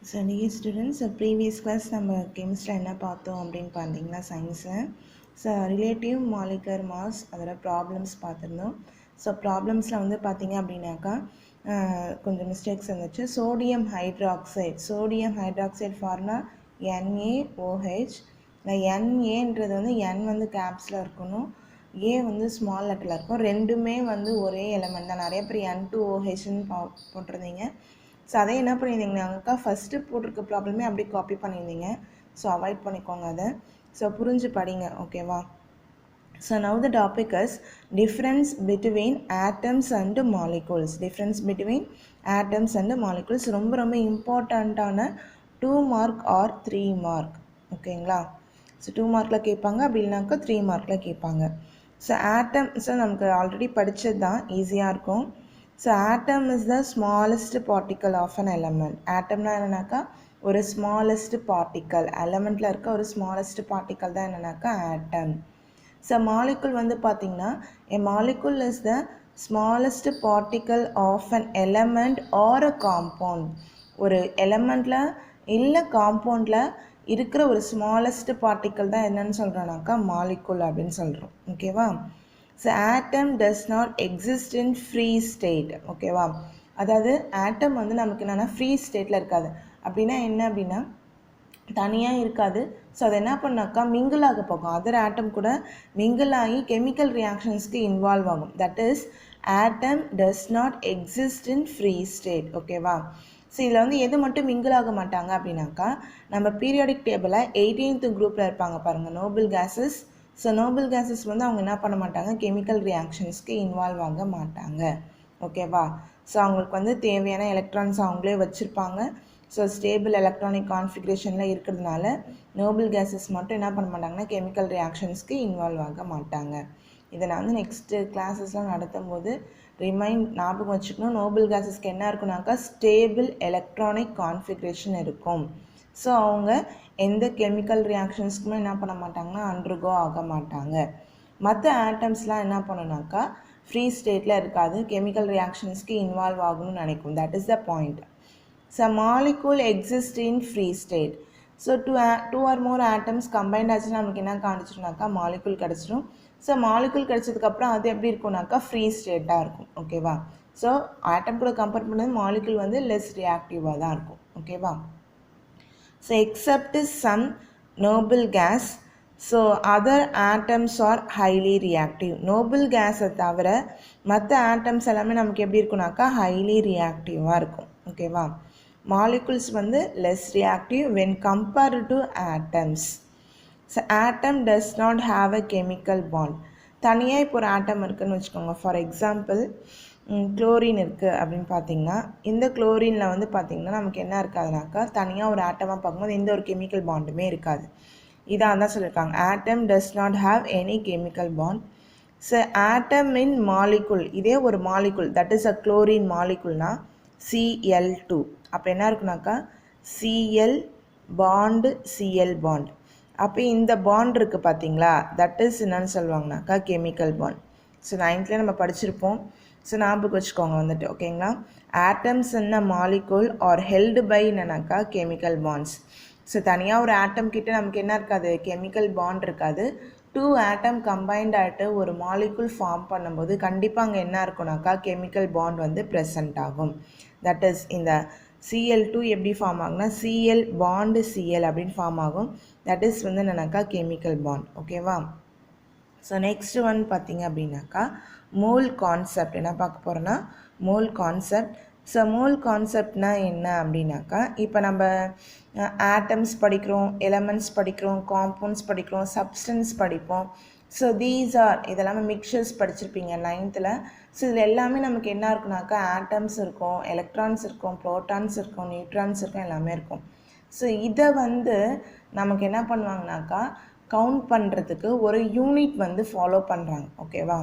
So dear students, previous class நம்ம chemistry என்ன பார்த்தோம் அப்படின்னு பார்த்தீங்கன்னா சயின்ஸில் ரிலேட்டிவ் மாலிகுலர் மாஸ் அதோட ப்ராப்ளம்ஸ் பார்த்துருந்தோம். ஸோ ப்ராப்ளம்ஸில் வந்து பார்த்தீங்க அப்படின்னாக்கா கொஞ்சம் மிஸ்டேக்ஸ் இருந்துச்சு. Sodium hydroxide formula NaOH. NAன்றது வந்து N வந்து கேப்ஸில் இருக்கணும், ஏ வந்து ஸ்மால் லெட்டரில் இருக்கும். ரெண்டுமே வந்து ஒரே எலமெண்ட் தான். நிறைய பேர் N2OHன்னு போட்டிருந்தீங்க. ஸோ அதை என்ன பண்ணியிருந்தீங்கன்னாக்கா ஃபஸ்ட்டு போட்டிருக்க ப்ராப்ளமே அப்படியே காப்பி பண்ணியிருந்தீங்க. ஸோ அவாய்ட் பண்ணிக்கோங்க அதை. ஸோ புரிஞ்சு படிங்க, ஓகேவா? So now the topic is difference between atoms and molecules. Difference between atoms and molecules ரொம்ப ரொம்ப இம்பார்ட்டண்ட்டான 2 மார்க் ஆர் 3 மார்க், ஓகேங்களா? ஸோ 2 மார்க்கில் கேட்பாங்க, அப்படி இல்லைனாக்கா 3 மார்க்கில் கேட்பாங்க. ஸோ ஆட்டம்ஸ் நமக்கு ஆல்ரெடி படித்தது தான், ஈஸியாக இருக்கும். So atom is the smallest particle of an element. ஆட்டம்னா என்னன்னாக்கா ஒரு ஸ்மாலஸ்ட் பார்ட்டிக்கல், எலமெண்ட்டில் இருக்க ஒரு ஸ்மாலஸ்ட் பார்ட்டிக்கல் தான் என்னன்னாக்கா ஆட்டம். ஸோ மாலிகுல் வந்து பார்த்திங்கன்னா a molecule is the smallest particle of an element or a compound. ஒரு எலமெண்ட்டில் இல்லை காம்பவுண்டில் இருக்கிற ஒரு ஸ்மாலஸ்ட் பார்ட்டிக்கல் தான் என்னன்னு சொல்கிறோன்னாக்கா மாலிகுல் அப்படின்னு சொல்கிறோம், ஓகேவா? So atom does not exist in free state, ஓகேவா? அதாவது ஆட்டம் வந்து நமக்கு என்னென்னா ஃப்ரீ ஸ்டேட்டில் இருக்காது. அப்படின்னா என்ன அப்படின்னா தனியாக இருக்காது. ஸோ அதை என்ன பண்ணாக்கா மிங்கிள் ஆக போகும், அதர் ஆட்டம் கூட மிங்கிள் ஆகி கெமிக்கல் ரியாக்ஷன்ஸ்க்கு இன்வால்வ் ஆகும். That is atom does not exist in free state, ஓகேவா? ஸோ இதில் வந்து எது மட்டும் மிங்கிள் ஆக மாட்டாங்க அப்படின்னாக்கா நம்ம பீரியாடிக் டேபிளில் 18th குரூப்பில் இருப்பாங்க பாருங்கள், noble gases. So noble gases வந்து அவங்க என்ன பண்ண மாட்டாங்க, கெமிக்கல் ரியாக்ஷன்ஸ்க்கு இன்வால்வ் ஆக மாட்டாங்க, ஓகேவா? ஸோ அவங்களுக்கு வந்து தேவையான எலக்ட்ரான்ஸ் அவங்களே வச்சுருப்பாங்க. ஸோ ஸ்டேபிள் எலக்ட்ரானிக் கான்ஃபிகரேஷனில் இருக்கிறதுனால நோபல் கேஸஸ் மட்டும் என்ன பண்ண மாட்டாங்கன்னா கெமிக்கல் ரியாக்ஷன்ஸ்க்கு இன்வால்வ் ஆக மாட்டாங்க. இதை நான் வந்து நெக்ஸ்ட்டு கிளாஸஸ்லாம் நடத்தும் போது ஞாபகம் வச்சுக்கணும். நோபல் கேஸஸ்க்கு என்ன இருக்குனாக்கா ஸ்டேபிள் எலக்ட்ரானிக் கான்ஃபிகரேஷன் இருக்கும். ஸோ அவங்க எந்த கெமிக்கல் ரியாக்ஷன்ஸ்க்குமே என்ன பண்ண மாட்டாங்கன்னா அண்டர்கோ ஆக மாட்டாங்க. மற்ற ஆட்டம்ஸ்லாம் என்ன பண்ணுனாக்கா ஃப்ரீ ஸ்டேட்டில் இருக்காது, கெமிக்கல் ரியாக்ஷன்ஸ்க்கு இன்வால்வ் ஆகணும்னு நினைக்கும். That is the point. So molecule exist in free state. So two or more atoms combined ஆச்சுன்னா நமக்கு என்ன காணிச்சிடும்னாக்கா மாலிகூல் கிடச்சிடும். ஸோ மாலிகூல் கிடச்சதுக்கப்புறம் அது எப்படி இருக்கும்னாக்கா ஃப்ரீ ஸ்டேட்டாக இருக்கும், ஓகேவா? ஸோ ஆட்டம் கூட கம்பேர் பண்ணது மாலிகூல் வந்து லெஸ் ரியாக்டிவாக தான் இருக்கும், ஓகேவா? So except some noble gas, so other atoms are highly reactive. Noble கேஸை தவிர மற்ற ஆட்டம்ஸ் எல்லாமே நமக்கு எப்படி இருக்குனாக்கா ஹைலி ரியாக்டிவாக இருக்கும், ஓகேவா? மாலிகுல்ஸ் வந்து less reactive when compared to atoms. So atom does not have a chemical bond. தனியாக இப்போ ஒரு ஆட்டம் இருக்குதுன்னு வச்சுக்கோங்க. ஃபார் எக்ஸாம்பிள் குளோரின் இருக்குது அப்படின்னு பார்த்தீங்கன்னா இந்த குளோரினில் வந்து பார்த்திங்கன்னா நமக்கு என்ன இருக்காதுனாக்கா தனியாக ஒரு ஆட்டமாக பார்க்கும்போது எந்த ஒரு கெமிக்கல் பாண்டுமே இருக்காது. இதான் தான் சொல்லியிருக்காங்க, atom does not have any chemical bond. So atom in molecule, இதே ஒரு molecule that is a chlorine மாலிகுல்னா Cl2. அப்போ என்ன இருக்குனாக்கா Cl பாண்டு Cl பாண்ட். அப்போ இந்த பாண்ட் இருக்குது பார்த்தீங்களா, தட் இஸ் என்னன்னு சொல்லுவாங்கனாக்கா கெமிக்கல் பாண்ட். ஸோ 9th நம்ம படிச்சிருப்போம். ஸோ ஞாபகம் வச்சுக்கோங்க வந்துட்டு, ஓகேங்களா? ஆட்டம்ஸ் என்ன மாலிகூல் ஆர் ஹெல்டு பை என்னன்னாக்கா கெமிக்கல் பாண்ட்ஸ். ஸோ தனியாக ஒரு ஆட்டம் கிட்ட நமக்கு என்ன இருக்காது, கெமிக்கல் பாண்ட் இருக்காது. 2 ஆட்டம் கம்பைன்ட் ஆகிட்டு ஒரு மாலிகூல் ஃபார்ம் பண்ணும்போது கண்டிப்பாக அங்கே என்ன இருக்குனாக்கா கெமிக்கல் பாண்ட் வந்து ப்ரெசண்ட் ஆகும். தட் இஸ் இந்த Cl2 எப்படி ஃபார்ம் ஆகுனா Cl பாண்டு Cl அப்படின்னு ஃபார்ம் ஆகும். தட் இஸ் வந்து என்னன்னாக்கா கெமிக்கல் பாண்ட், ஓகேவா? ஸோ நெக்ஸ்ட் ஒன் பார்த்திங்க அப்படின்னாக்கா மோல் கான்செப்ட் என்ன பார்க்க போகிறோன்னா மோல் கான்செப்ட். ஸோ மோல் கான்செப்ட்னா என்ன அப்படின்னாக்கா இப்போ நம்ம ஆட்டம்ஸ் படிக்கிறோம், எலமெண்ட்ஸ் படிக்கிறோம், காம்பவுண்ட்ஸ் படிக்கிறோம், சப்ஸ்டன்ஸ் படிப்போம். ஸோ தீஸ் ஆர் இதெல்லாமே மிக்சர்ஸ் படிச்சிருப்பீங்க 9th. ஸோ இதில் எல்லாமே நமக்கு என்ன இருக்குனாக்கா ஆட்டம்ஸ் இருக்கும், எலக்ட்ரான்ஸ் இருக்கும், ப்ரோட்டான்ஸ் இருக்கும், நியூட்ரான்ஸ் இருக்கும், எல்லாமே இருக்கும். ஸோ இதை வந்து நமக்கு என்ன பண்ணுவாங்கனாக்கா கவுண்ட் பண்ணுறதுக்கு ஒரு யூனிட் வந்து ஃபாலோ பண்ணுறாங்க, ஓகேவா?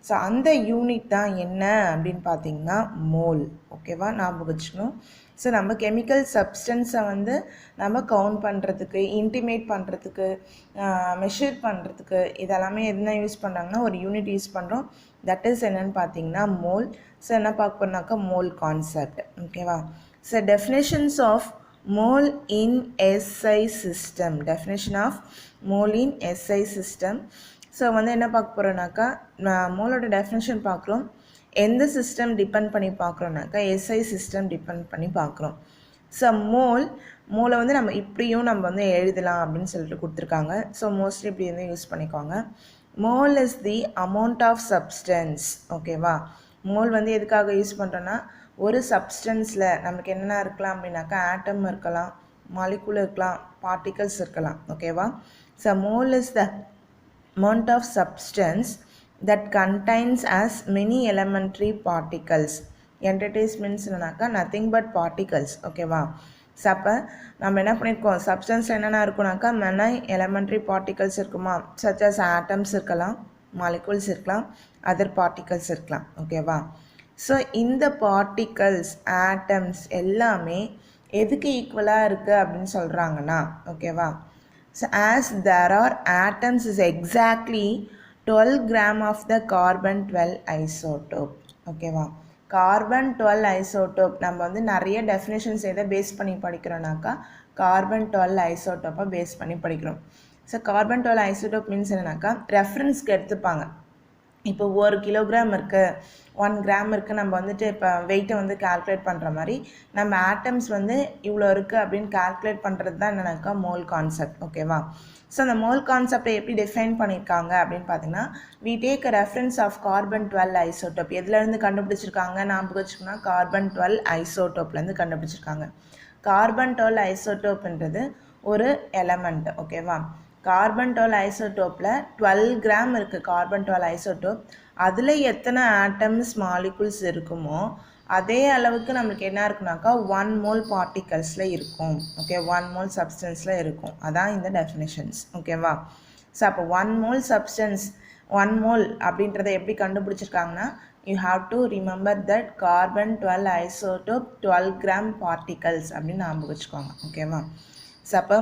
ஸோ அந்த யூனிட் தான் என்ன அப்படின்னு பார்த்தீங்கன்னா மோல், ஓகேவா? ஞாபகம் வச்சுக்கணும். ஸோ நம்ம கெமிக்கல் சப்ஸ்டன்ஸை வந்து நம்ம கவுண்ட் பண்ணுறதுக்கு, இன்டிமேட் பண்ணுறதுக்கு, மெஷர் பண்ணுறதுக்கு இதெல்லாமே என்ன யூஸ் பண்ணுறாங்கன்னா ஒரு யூனிட் யூஸ் பண்ணுறோம். தட் இஸ் என்னென்னு பார்த்தீங்கன்னா மோல். ஸோ என்ன பார்க்க போனாக்கா மோல் கான்செப்ட், ஓகேவா? So definitions of mole in SI system. Definition of mole in SI system. So வந்து என்ன பார்க்க போகிறோன்னாக்கா மோலோட டெஃபினேஷன் பார்க்குறோம். எந்த சிஸ்டம் டிபெண்ட் பண்ணி பார்க்குறோன்னாக்கா SI சிஸ்டம் டிபெண்ட் பண்ணி பார்க்குறோம். ஸோ மோலை வந்து நம்ம இப்படியும் நம்ம வந்து எழுதலாம் அப்படின்னு சொல்லிட்டு கொடுத்துருக்காங்க. ஸோ மோஸ்ட்லி இப்படி வந்து யூஸ் பண்ணிக்கோங்க. Mole is the amount of substance. ஓகேவா, மோல் வந்து எதுக்காக யூஸ் பண்ணுறோன்னா ஒரு சப்ஸ்டன்ஸில் நமக்கு என்னென்ன இருக்கலாம் அப்படின்னாக்கா ஆட்டம் இருக்கலாம், மாலிகுல் இருக்கலாம், பார்ட்டிகல்ஸ் இருக்கலாம். ஓகேவா, so mole is the amount of substance that contains as many elementary particles. Entities means என்னன்னாக்கா nothing but particles. ஓகேவா, ஸோ அப்போ நம்ம என்ன பண்ணியிருக்கோம், சப்ஸ்டன்ஸ் என்னென்ன இருக்குனாக்கா many elementary particles இருக்குமா, such as atoms இருக்கலாம், molecules இருக்கலாம், other particles இருக்கலாம். ஓகேவா, ஸோ இந்த பார்ட்டிகல்ஸ் ஆட்டம்ஸ் எல்லாமே எதுக்கு ஈக்குவலாக இருக்குது அப்படின்னு சொல்கிறாங்கன்னா, ஓகேவா, so as there are atoms is exactly 12 gram of the carbon 12 isotope. ஓகேவா, கார்பன் 12 ஐசோட்டோப் நம்ம வந்து நிறைய டெஃபினேஷன்ஸ் எதை பேஸ் பண்ணி படிக்கிறோம்னாக்கா கார்பன் 12 ஐசோட்டோப்பை பேஸ் பண்ணி படிக்கிறோம். ஸோ கார்பன் 12 ஐசோட்டோப் மீன்ஸ் என்னன்னாக்கா ரெஃபரன்ஸ்க்கு எடுத்துப்பாங்க. இப்போ 1 கிலோகிராம் இருக்குது, 1 கிராம் இருக்குது, நம்ம வந்துட்டு இப்போ வெயிட்டை வந்து கால்குலேட் பண்ணுற மாதிரி நம்ம ஆட்டம்ஸ் வந்து இவ்வளோ இருக்குது அப்படின்னு கால்குலேட் பண்ணுறது தான் என்னன்னாக்கா மோல் கான்செப்ட். ஓகேவா, ஸோ அந்த மோல் கான்செப்டை எப்படி டிஃபைன் பண்ணியிருக்காங்க அப்படின்னு பார்த்தீங்கன்னா, we take a reference of carbon 12 isotope. எதுலேருந்து கண்டுபிடிச்சிருக்காங்க ஞாபகம் வச்சுக்கோன்னா கார்பன் 12 ஐசோட்டோப்லேருந்து கண்டுபிடிச்சிருக்காங்க. கார்பன் 12 ஐசோட்டோப்ன்றது ஒரு எலமெண்ட். ஓகேவா, கார்பன் 12 ஐசோட்டோப்பில் 12 கிராம் இருக்குது. கார்பன் 12 ஐசோட்டோப் அதில் எத்தனை ஆட்டம்ஸ் மாலிகுல்ஸ் இருக்குமோ அதே அளவுக்கு நம்மளுக்கு என்ன இருக்குனாக்கா 1 மோல் பார்ட்டிகல்ஸில் இருக்கும். ஓகே, 1 மோல் சப்ஸ்டன்ஸில் இருக்கும். அதான் இந்த டெஃபினேஷன்ஸ். ஓகேவா, ஸோ அப்போ 1 மோல் சப்ஸ்டன்ஸ் 1 மோல் அப்படின்றத எப்படி கண்டுபிடிச்சிருக்காங்கன்னா, you have to remember that carbon 12 isotope 12 gram particles அப்படின்னு ஞாபகம் வச்சுக்கோங்க. ஓகேவா, ஸோ அப்போ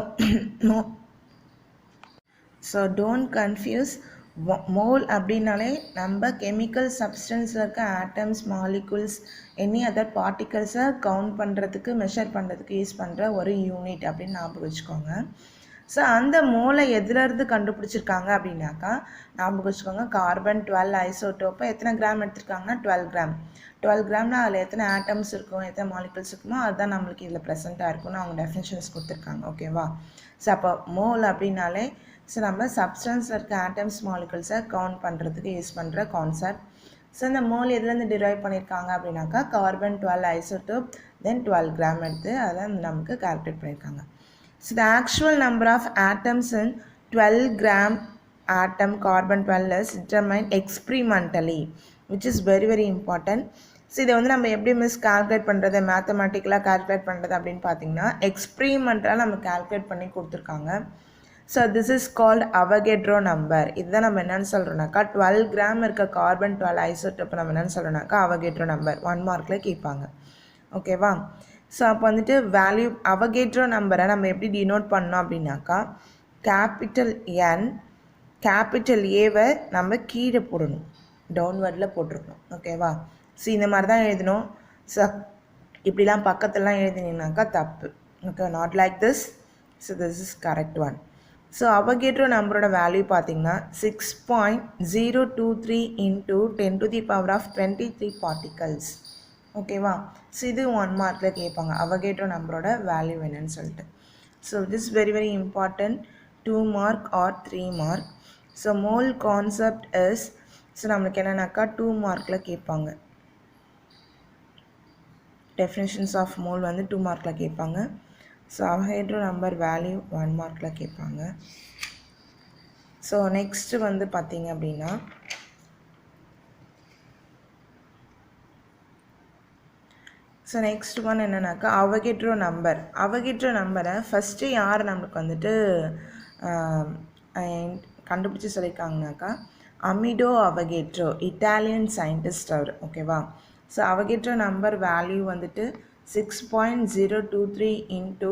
ஸோ டோன்ட் கன்ஃபியூஸ். மோல் அப்படின்னாலே நம்ம கெமிக்கல் சப்ஸ்டன்ஸில் இருக்க ஆட்டம்ஸ், மாலிகுல்ஸ், எனி அதர் பார்ட்டிகல்ஸை கவுண்ட் பண்ணுறதுக்கு, மெஷர் பண்ணுறதுக்கு யூஸ் பண்ணுற ஒரு யூனிட் அப்படின்னு ஞாபகம் வச்சுக்கோங்க. ஸோ அந்த மோலை எதுலேருந்து கண்டுபிடிச்சிருக்காங்க அப்படின்னாக்கா ஞாபகம் வச்சுக்கோங்க, கார்பன் 12 ஐசோட்டோப்பை எத்தனை கிராம் எடுத்திருக்காங்கன்னா 12 கிராம். 12 கிராம்னா அதில் எத்தனை ஆட்டம்ஸ் இருக்கும், எத்தனை மாலிகுல்ஸ் இருக்குமோ அதுதான் நம்மளுக்கு இதில் ப்ரெசென்ட்டாக இருக்கும்னு அவங்க டெஃபினேஷன்ஸ் கொடுத்துருக்காங்க. ஓகேவா, ஸோ அப்போ மோல் அப்படின்னாலே ஸோ நம்ம சப்ஸ்டன்ஸில் இருக்க ஆட்டம்ஸ், மாலிகுல்ஸை கவுண்ட் பண்ணுறதுக்கு யூஸ் பண்ணுற கான்செப்ட். ஸோ இந்த மோல் எதுலேருந்து டிரைவ் பண்ணியிருக்காங்க அப்படின்னாக்கா கார்பன் 12 ஐசோட்டோப் தென் 12 கிராம் எடுத்து அதை நமக்கு கால்குலேட் பண்ணியிருக்காங்க. So the actual number of atoms in 12 gram atom carbon 12 is determine experimentally, which is very very important. So இதை வந்து நம்ம எப்படி கால்குலேட் பண்ணுறது, மேத்தமெட்டிக்கலாக கால்குலேட் பண்ணுறது அப்படின்னு பார்த்தீங்கன்னா எக்ஸ்பிரிமெண்ட்டாக நம்ம கால்குலேட் பண்ணி கொடுத்துருக்காங்க. So this is called Avogadro number. இதுதான் நம்ம என்னென்னு சொல்கிறோம்னாக்கா 12 கிராம் இருக்க கார்பன் 12 ஐசோட்டோப்பை நம்ம என்னென்னு சொல்கிறோம்னாக்கா அவகேட்ரோ நம்பர் 1 மார்க்கில் கேட்பாங்க. ஓகேவா, ஸோ அப்போ வந்துட்டு வேல்யூ அவகேட்ரோ நம்பரை நம்ம எப்படி டினோட் பண்ணோம் அப்படின்னாக்கா கேபிட்டல் என் கேபிட்டல் ஏவை நம்ம கீழே போடணும், டவுன்வர்டில் போட்டிருக்கணும். ஓகேவா, ஸோ இந்த மாதிரி தான் எழுதணும். ஸோ இப்படிலாம் பக்கத்துலலாம் எழுதினீங்கனாக்கா தப்பு. Okay, not like this. So this is correct one. So Avogadro நம்பரோட வேல்யூ பார்த்தீங்கன்னா 6.023 இன்ட்டு 10⁻23 பார்ட்டிகல்ஸ். ஓகேவா, ஸோ இது 1 மார்க்கில் கேட்பாங்க அவகேட்ரோ நம்பரோட வேல்யூ என்னன்னு சொல்லிட்டு. So this very very important, 2 mark R 3 mark. So mole concept is, so நம்மளுக்கு என்னன்னாக்கா 2 மார்க்கில் கேட்பாங்க. டெஃபினேஷன்ஸ் ஆஃப் மோல் வந்து 2 மார்க்கில் கேட்பாங்க. ஸோ அவகேட்ரோ நம்பர் வேல்யூ 1 மார்க்கில் கேட்பாங்க. ஸோ நெக்ஸ்ட்டு வந்து பார்த்தீங்க அப்படின்னா ஸோ நெக்ஸ்ட் ஒன் என்னன்னாக்கா அவகேட்ரோ நம்பர். அவகேட்ரோ நம்பரை ஃபஸ்ட்டு யார் நம்மளுக்கு வந்துட்டு கண்டுபிடிச்சி சொல்லியிருக்காங்கனாக்கா அமிடோ அவகேட்ரோ, இட்டாலியன் சயின்டிஸ்ட் அவர். ஓகேவா, ஸோ அவகேட்ரோ நம்பர் வேல்யூ வந்துட்டு 6.023 இன்ட்டு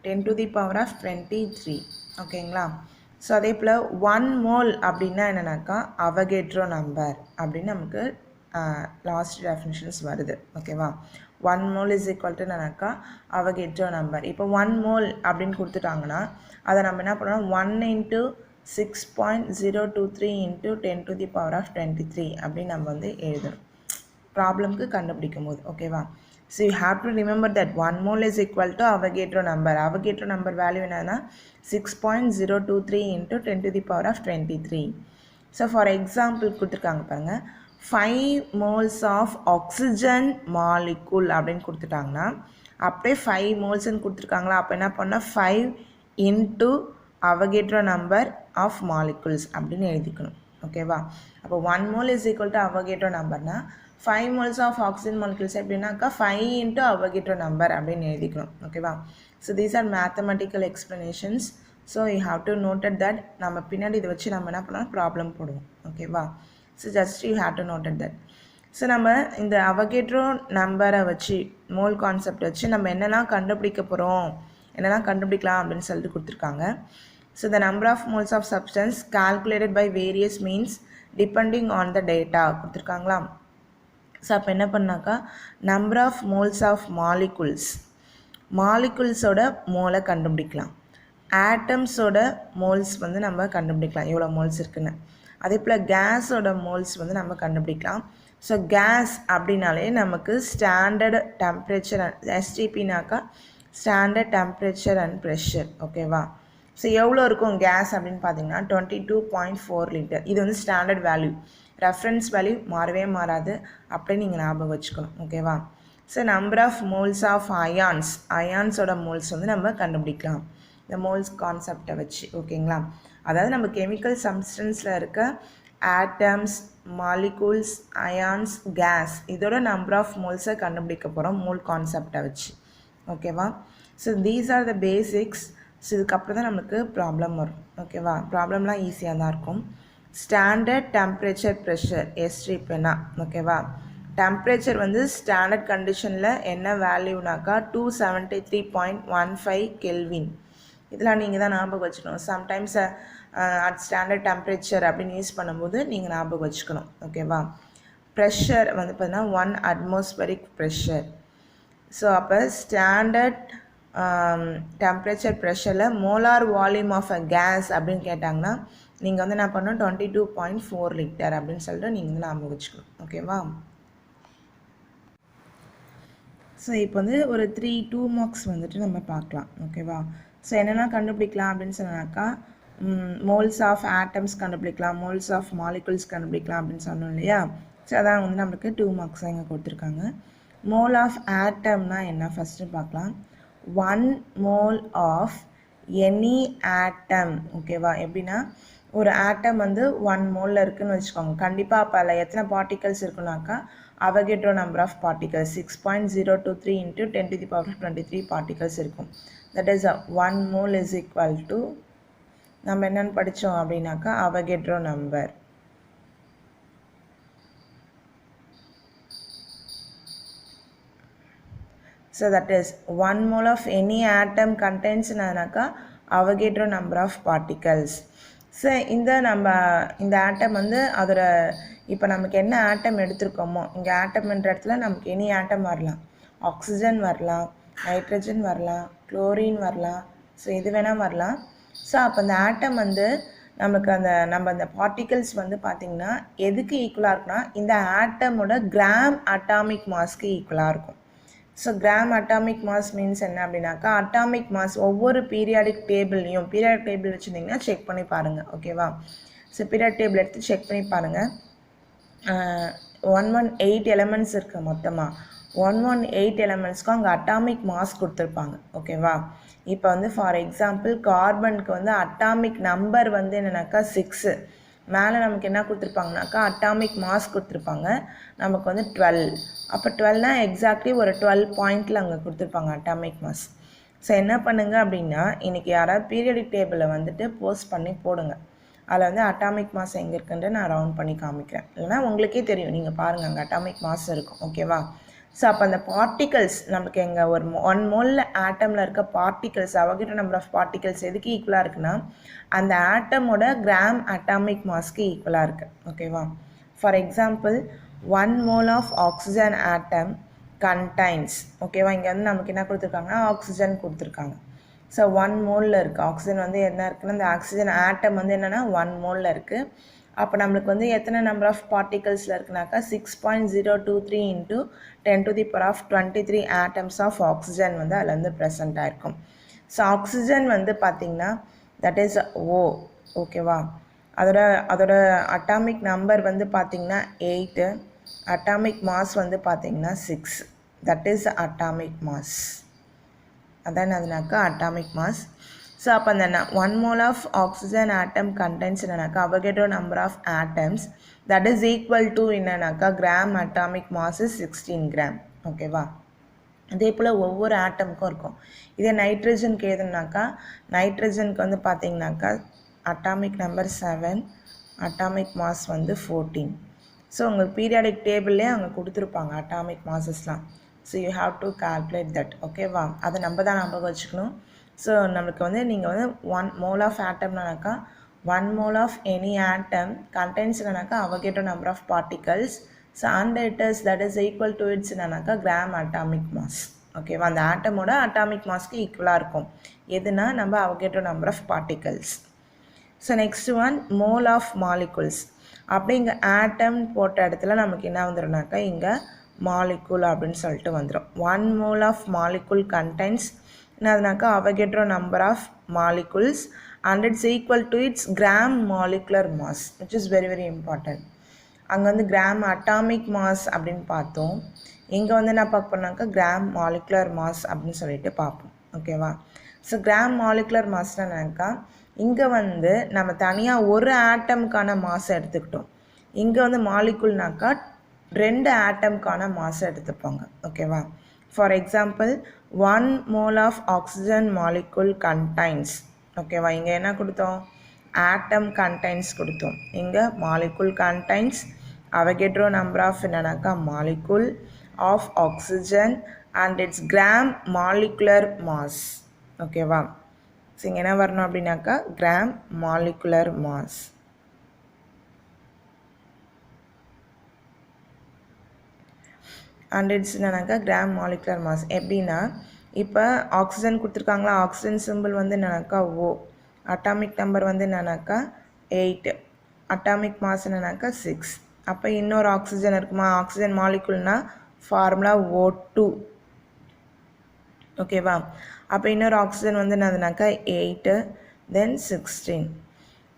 10⁻23. ஓகேங்களா, ஸோ அதே போல் 1 மோல் அப்படின்னா என்னன்னாக்கா அவகேட்ரோ நம்பர் அப்படின்னு நமக்கு லாஸ்ட் டெஃபினிஷன்ஸ் வருது. ஓகேவா, 1 mole is equal to என்னன்னாக்கா அவகேட்ரோ நம்பர். இப்போ 1 mole அப்படின்னு கொடுத்துட்டாங்கன்னா அதை நம்ம என்ன பண்ணணும், 1 into 6.023 into 10 to the power of 23 அப்படின்னு நம்ம வந்து எழுதணும் ப்ராப்ளம்க்கு கண்டுபிடிக்கும் போது. ஓகேவா? So you have to remember that 1 mole is equal to Avogadro number. Avogadro number value என்னன்னா 6.023 into 10 to the power of 23. So for example கொடுத்துருக்காங்க பாருங்க, 5 moles of oxygen molecule அப்படின்னு கொடுத்துட்டாங்கன்னா அப்படியே 5 molesன்னு கொடுத்துருக்காங்களா, அப்போ என்ன பண்ணால் 5 into Avogadro number of molecules அப்படின்னு எழுதிக்கணும். ஓகேவா? அப்போ 1 mole is equal to Avogadro numberனா 5 moles of oxygen molecules எப்படின்னாக்கா 5 into Avogadro number அப்படின்னு எழுதிக்கணும். ஓகேவா? So these are mathematical explanations. So you have to note that நம்ம பின்னாடி இதை வச்சு நம்ம என்ன பண்ணலாம், ப்ராப்ளம் போடுவோம். ஓகேவா? So just you have to note that. So நம்ம இந்த அவகேட்ரோ நம்பரை வச்சு மோல் கான்செப்ட் வச்சு நம்ம என்னெல்லாம் கண்டுபிடிக்க போகிறோம், என்னெல்லாம் கண்டுபிடிக்கலாம் அப்படின்னு சொல்லிட்டு கொடுத்துருக்காங்க. So the number of moles of substance calculated by various means depending on the data கொடுத்துருக்காங்களா. ஸோ அப்போ என்ன பண்ணாக்கா நம்பர் ஆஃப் மோல்ஸ் ஆஃப் மாலிகுல்ஸோட மோலை கண்டுபிடிக்கலாம். ஆட்டம்ஸோட மோல்ஸ் வந்து நம்ம கண்டுபிடிக்கலாம் எவ்வளோ மோல்ஸ் இருக்குன்னு. அதே போல் கேஸோட மோல்ஸ் வந்து நம்ம கண்டுபிடிக்கலாம். ஸோ கேஸ் அப்படின்னாலே நமக்கு ஸ்டாண்டர்டு டெம்பரேச்சர் எஸ்டிபினாக்கா ஸ்டாண்டர்ட் டெம்பரேச்சர் அண்ட் ப்ரெஷர். ஓகேவா? ஸோ எவ்வளோ இருக்கும் கேஸ் அப்படின்னு பார்த்தீங்கன்னா 22.4 லிட்டர். இது வந்து ஸ்டாண்டர்ட் வேல்யூ, ரெஃபரன்ஸ் வேல்யூ மாறவே மாறாது, அப்படியே நீங்கள் ஞாபகம் வச்சுக்கணும். ஓகேவா? So number of moles of அயான்ஸோட மோல்ஸ் வந்து நம்ம கண்டுபிடிக்கலாம் இந்த மோல்ஸ் கான்செப்டை வச்சு. ஓகேங்களா? அதாவது நம்ம கெமிக்கல் சப்ஸ்டன்ஸில் இருக்க ஆட்டம்ஸ், மாலிகூல்ஸ், அயான்ஸ், கேஸ் இதோட நம்பர் ஆஃப் மோல்ஸை கண்டுபிடிக்க போகிறோம் மோல் கான்செப்டை வச்சு. ஓகேவா? So these are the basics. So இதுக்கப்புறம் தான் நமக்கு ப்ராப்ளம் வரும். ஓகேவா? ப்ராப்ளம்லாம் ஈஸியாக தான் இருக்கும். ஸ்டாண்டர்ட் டெம்பரேச்சர் ப்ரெஷர் எஸ்ட்ரிப்பெனா. ஓகேவா? டெம்பரேச்சர் வந்து ஸ்டாண்டர்ட் கண்டிஷனில் என்ன வேல்யூனாக்கா 273.15 கெல்வின். இதெல்லாம் நீங்கள் தான் ஞாபகம் வச்சுக்கணும். சம்டைம்ஸ் அட் ஸ்டாண்டர்ட் டெம்பரேச்சர் அப்படின்னு யூஸ் பண்ணும்போது நீங்கள் ஞாபகம் வச்சுக்கணும். ஓகேவா? ப்ரெஷர் வந்து பார்த்தீங்கன்னா 1 அட்மாஸ்பரிக் ப்ரெஷர். ஸோ அப்போ ஸ்டாண்டர்ட் டெம்பரேச்சர் ப்ரெஷரில் molar volume of a gas அப்படின்னு கேட்டாங்கன்னா நீங்கள் வந்து என்ன பண்ணணும் 22.4 லிட்டர் அப்படின்னு சொல்லிட்டு நீங்கள் வந்து ஞாபகம் வச்சுக்கணும். ஓகேவா? ஸோ இப்போ வந்து ஒரு 2 மார்க்ஸ் வந்துட்டு நம்ம பார்க்கலாம். ஓகேவா? ஸோ என்னென்னா கண்டுபிடிக்கலாம் அப்படின்னு சொன்னாக்கா மோல்ஸ் ஆஃப் ஆட்டம்ஸ் கண்டுபிடிக்கலாம், மோல்ஸ் ஆஃப் மாலிகுல்ஸ் கண்டுபிடிக்கலாம் அப்படின்னு சொன்னோம் இல்லையா. ஸோ அதான் வந்து நம்மளுக்கு 2 மார்க்ஸ் தான் இங்கே கொடுத்துருக்காங்க. மோல் ஆஃப் ஆட்டம்னா என்ன ஃபஸ்ட்டு பார்க்கலாம். 1 mole ஆஃப் எனி ஆட்டம். ஓகேவா? எப்படின்னா ஒரு ஆட்டம் வந்து 1 மோலில் இருக்குதுன்னு வச்சுக்கோங்க. கண்டிப்பாக அப்போ அதில் எத்தனை பார்ட்டிகல்ஸ் இருக்குனாக்கா Avogadro number of particles 6.023 into 10 to the power of 23 particles இருக்கும். That is 1 mole is equal to நம்ம என்னென்னு படித்தோம் அப்படின்னாக்கா Avogadro number. So that is 1 mole of any atom contains Avogadro number of particles. So இந்த ஆட்டம் வந்து அதோட இப்போ நமக்கு என்ன ஆட்டம் எடுத்திருக்கோமோ இங்கே ஆட்டம்ன்ற இடத்துல நமக்கு எனி ஆட்டம் வரலாம். ஆக்சிஜன் வரலாம், நைட்ரஜன் வரலாம், குளோரின் வரலாம், ஸோ இது வேணால் வரலாம். ஸோ அப்போ அந்த ஆட்டம் வந்து நமக்கு அந்த பார்ட்டிகல்ஸ் வந்து பார்த்திங்கன்னா எதுக்கு ஈக்குவலாக இருக்குன்னா இந்த ஆட்டமோட கிராம் அட்டாமிக் மாஸ்க்கு ஈக்குவலாக இருக்கும். So gram atomic mass means என்ன அப்படின்னாக்கா அட்டாமிக் மாஸ் ஒவ்வொரு பீரியாடிக் டேபிள்லையும் பீரியாடிக் டேபிள் வச்சுருந்தீங்கன்னா செக் பண்ணி பாருங்கள். ஓகேவா? ஸோ பீரியாடிக் டேபிள் எடுத்து செக் பண்ணி பாருங்கள். 118 எலமெண்ட்ஸ் இருக்குது மொத்தமாக. 118 எலமெண்ட்ஸ்க்கும் அங்கே அட்டாமிக் மாஸ் கொடுத்துருப்பாங்க. ஓகேவா? இப்போ வந்து ஃபார் எக்ஸாம்பிள் கார்பனுக்கு வந்து அட்டாமிக் நம்பர் வந்து என்னென்னாக்கா 6. மேலே நமக்கு என்ன கொடுத்துருப்பாங்கனாக்கா அட்டாமிக் மாஸ் கொடுத்துருப்பாங்க, நமக்கு வந்து 12. அப்போ 12னா எக்ஸாக்ட்லி ஒரு 12 பாயிண்டில் அங்கே கொடுத்துருப்பாங்க அட்டாமிக் மாஸ். ஸோ என்ன பண்ணுங்க அப்படின்னா இன்றைக்கி யாராவது பீரியடிக் டேபிளை வந்துட்டு போஸ்ட் பண்ணி போடுங்க. அதில் வந்து அட்டாமிக் மாஸ் எங்கே இருக்குன்ட்டு நான் ரவுண்ட் பண்ணி காமிக்கிறேன். இல்லைனா உங்களுக்கே தெரியும், நீங்கள் பாருங்கள் அங்கே அட்டாமிக் மாஸ் இருக்கும். ஓகேவா? ஸோ அப்போ அந்த பார்ட்டிகல்ஸ் நமக்கு எங்கே ஒரு 1 மோலில் ஆட்டமில் இருக்க particles Avogadro number of particles எதுக்கு ஈக்குவலாக இருக்குன்னா அந்த ஆட்டமோட கிராம் அட்டாமிக் மாஸ்க்கு ஈக்குவலாக இருக்குது. ஓகேவா? For example 1 mole of oxygen atom contains. ஓகேவா, இங்கே வந்து நமக்கு என்ன கொடுத்துருக்காங்கன்னா ஆக்சிஜன் கொடுத்துருக்காங்க. ஸோ 1 மோலில் இருக்குது ஆக்சிஜன் வந்து என்ன இருக்குன்னா இந்த ஆக்சிஜன் ஆட்டம் வந்து என்னென்னா 1 மோலில் இருக்குது. அப்போ நம்மளுக்கு வந்து எத்தனை நம்பர் ஆஃப் பார்ட்டிகல்ஸில் இருக்குனாக்கா 6.023 இன்ட்டு 10⁻23 ஆட்டம்ஸ் ஆஃப் ஆக்சிஜன் வந்து அதில் வந்து ப்ரெசண்ட் ஆகிருக்கும். ஸோ ஆக்சிஜன் வந்து பார்த்திங்கன்னா தட் இஸ் ஓ. ஓகேவா, அதோட அட்டாமிக் நம்பர் வந்து பார்த்திங்கன்னா 8, அட்டாமிக் மாஸ் வந்து பார்த்திங்கன்னா 6. That is atomic mass. அதான் அதுனாக்கா அட்டாமிக் மாஸ். ஸோ அப்போ அந்த 1 mole of oxygen atom contains என்னன்னாக்கா Avogadro number of atoms that is equal to என்னன்னாக்கா gram atomic mass is 16 gram. ஓகேவா, அதே போல் ஒவ்வொரு ஆட்டமுக்கும் இருக்கும். இதே நைட்ரஜனுக்கு எதுனாக்கா நைட்ரஜனுக்கு வந்து பார்த்திங்கனாக்கா அட்டாமிக் நம்பர் 7, அட்டாமிக் மாஸ் வந்து 14. ஸோ உங்களுக்கு பீரியாடிக் டேபிள்லேயே அங்கே கொடுத்துருப்பாங்க அட்டாமிக் மாஸஸ்லாம். So you have to calculate that. ஓகேவா, அதை நம்ம தான் ஞாபகம் வச்சுக்கணும். ஸோ நம்மளுக்கு வந்து நீங்கள் வந்து 1 mole of atomனாக்கா 1 mole of any atom contains என்னன்னாக்கா Avogadro number of particles. So and it is that is equal to its என்னன்னாக்கா gram atomic mass. ஓகேவா, அந்த ஆட்டமோட அட்டாமிக் மாஸ்க்கு ஈக்குவலாக இருக்கும் எதுனா நம்ம Avogadro number of particles. So next one mole of molecules. அப்படி இங்கே ஆட்டம் போட்ட இடத்துல நமக்கு என்ன வந்துடும்னாக்கா இங்கே மாலிகுல் அப்படின்னு சொல்லிட்டு வந்துடும். 1 mole of molecule contains என்னதுனாக்கா Avogadro number of molecules and it's equal to its gram molecular mass, which is very very important. அங்கே வந்து கிராம் அட்டாமிக் மாஸ் அப்படின்னு பார்த்தோம். இங்கே வந்து என்ன பார்க்க போனாக்கா கிராம் மாலிகுலர் மாஸ் அப்படின்னு சொல்லிட்டு பார்ப்போம். ஓகேவா, ஸோ கிராம் மாலிகுலர் மாஸ்னாக்கா இங்கே வந்து நம்ம தனியாக ஒரு ஆட்டமுக்கான மாஸ் எடுத்துக்கிட்டோம். இங்கே வந்து மாலிகுல்னாக்கா 2 ஆட்டமுக்கான மாஸ் எடுத்துப்பாங்க. ஓகேவா, for example 1 mole of oxygen molecule contains. ஓகேவா, இங்கே என்ன கொடுத்தோம் ஆட்டம் கண்டைன்ஸ் கொடுத்தோம். இங்கே molecule contains Avogadro number of என்னன்னாக்கா molecule of oxygen and its gram molecular mass. ஓகேவா, ஸோ இங்கே என்ன வரணும் அப்படின்னாக்கா gram molecular mass. And its என்னன்னாக்கா கிராம் மாலிகுலர் மாஸ். எப்படின்னா இப்போ ஆக்சிஜன் கொடுத்துருக்காங்களா, ஆக்சிஜன் சிம்பிள் வந்து என்னன்னாக்கா ஓ, அட்டாமிக் நம்பர் வந்து என்னன்னாக்கா 8, அட்டாமிக் மாஸ் என்னன்னாக்கா 6. அப்போ இன்னொரு ஆக்சிஜன் இருக்குமா, ஆக்சிஜன் மாலிகுல்னா ஃபார்முலா O2. ஓகேவா, அப்போ இன்னொரு ஆக்சிஜன் வந்து என்னதுனாக்கா 8 தென் 16.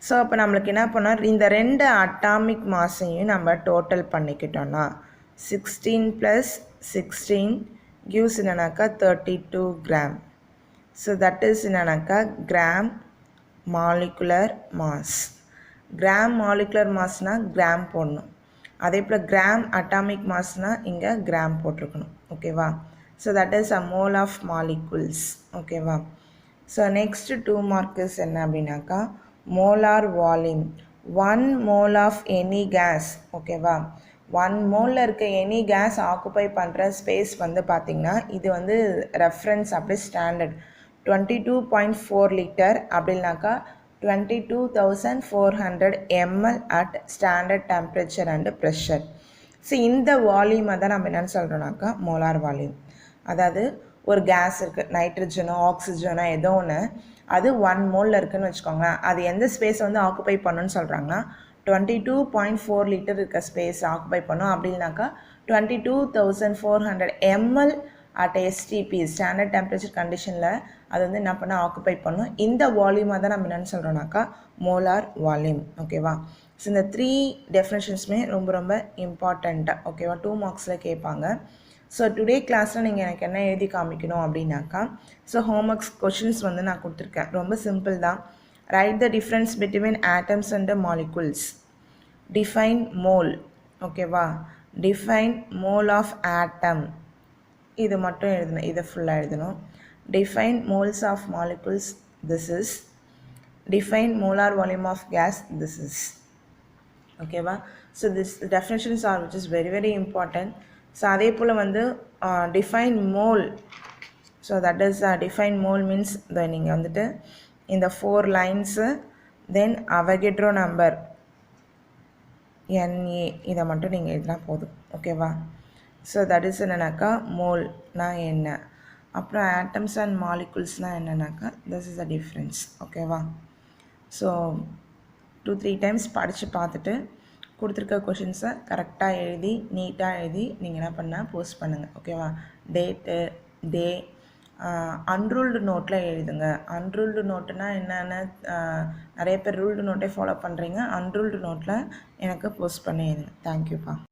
ஸோ அப்போ நம்மளுக்கு என்ன பண்ணோம் இந்த 2 அட்டாமிக் மாஸையும் நம்ம டோட்டல் பண்ணிக்கிட்டோம்னா 16 + 16 gives என்னன்னாக்கா 32 gram. ஸோ தட் இஸ் என்னன்னாக்கா gram molecular mass. Gram molecular மாஸ்னால் கிராம் போடணும். அதே போல் கிராம் அட்டாமிக் மாஸ்னால் இங்கே கிராம் போட்டிருக்கணும். ஓகேவா, so that is a mole of molecules. ஓகேவா, ஸோ நெக்ஸ்ட் 2 மார்க்ஸ் என்ன அப்படின்னாக்கா molar volume. 1 mole of any gas. ஓகேவா, 1 mole இருக்க எனி கேஸ் ஆக்குப்பை பண்ணுற ஸ்பேஸ் வந்து பார்த்திங்கன்னா இது வந்து ரெஃபரன்ஸ் அப்படி ஸ்டாண்டர்ட் 22.4 லிட்டர் அப்படின்னாக்கா 22,400 ml at standard temperature and pressure. So இந்த வால்யூமை தான் நம்ம என்னென்னு சொல்கிறோம்னாக்கா மோலார் வால்யூம். அதாவது ஒரு கேஸ் இருக்குது, நைட்ரஜனோ ஆக்சிஜனோ ஏதோ ஒன்று, அது 1 mole இருக்குதுன்னு வச்சுக்கோங்களேன். அது எந்த ஸ்பேஸை வந்து ஆக்குப்பை பண்ணணுன்னு சொல்கிறாங்கன்னா 22.4 லிட்டர் இருக்க ஸ்பேஸ் ஆக்குப்பை பண்ணும். அப்படின்னாக்கா 22,400 ml at STP standard temperature கண்டிஷனில் அது வந்து என்ன பண்ணால் ஆக்குப்பை பண்ணும். இந்த வால்யூமாக தான் நம்ம என்னென்னு சொல்கிறோம்னாக்கா மோலார் வால்யூம். ஓகேவா, ஸோ இந்த 3 டெஃபினேஷன்ஸுமே ரொம்ப ரொம்ப இம்பார்ட்டண்ட்டாக. ஓகேவா, 2 மார்க்ஸில் கேட்பாங்க. ஸோ டுடே கிளாஸில் நீங்கள் எனக்கு என்ன எழுதி காமிக்கணும் அப்படின்னாக்கா ஸோ ஹோம்ஒர்க்ஸ் கொஷின்ஸ் வந்து நான் கொடுத்துருக்கேன். ரொம்ப சிம்பிள் தான். Write the difference between atoms and molecules. Define mole. ஓகேவா, டிஃபைன் மோல் ஆஃப் ஆட்டம். இது மட்டும் எழுதணும், இதை ஃபுல்லாக எழுதணும். Define moles of molecules. This is define molar volume of gas. This is ஓகேவா. So this definitions are which is very very important. So அதே போல் வந்து define mole. So that is define mole means நீங்கள் வந்துட்டு இந்த 4 lines then Avogadro number NA இதை மட்டும் நீங்கள் எழுதினா போதும். ஓகேவா. ஸோ தட் இஸ் என்னன்னாக்கா மோல்னா என்ன, அப்புறம் ஆட்டம்ஸ் அண்ட் மாலிகுல்ஸ்னால் என்னன்னாக்கா திஸ் இஸ் த டிஃப்ரென்ஸ். ஓகேவா? ஸோ 2-3 டைம்ஸ் படித்து பார்த்துட்டு கொடுத்துருக்க கொஷின்ஸை கரெக்டாக எழுதி நீட்டாக எழுதி நீங்கள் என்ன பண்ணால் போஸ்ட் பண்ணுங்கள். ஓகேவா? டேட்டு, டே, அன்ரூல்டு நோட்டில் எழுதுங்க. அன்ரூல்டு நோட்டுனா என்னென்னு நிறைய பேர் ரூல்டு நோட்டே ஃபாலோ பண்ணுறீங்க. அன்ரூல்டு நோட்டில் எனக்கு போஸ்ட் பண்ணி எழுதுங்க. தேங்க்யூப்பா.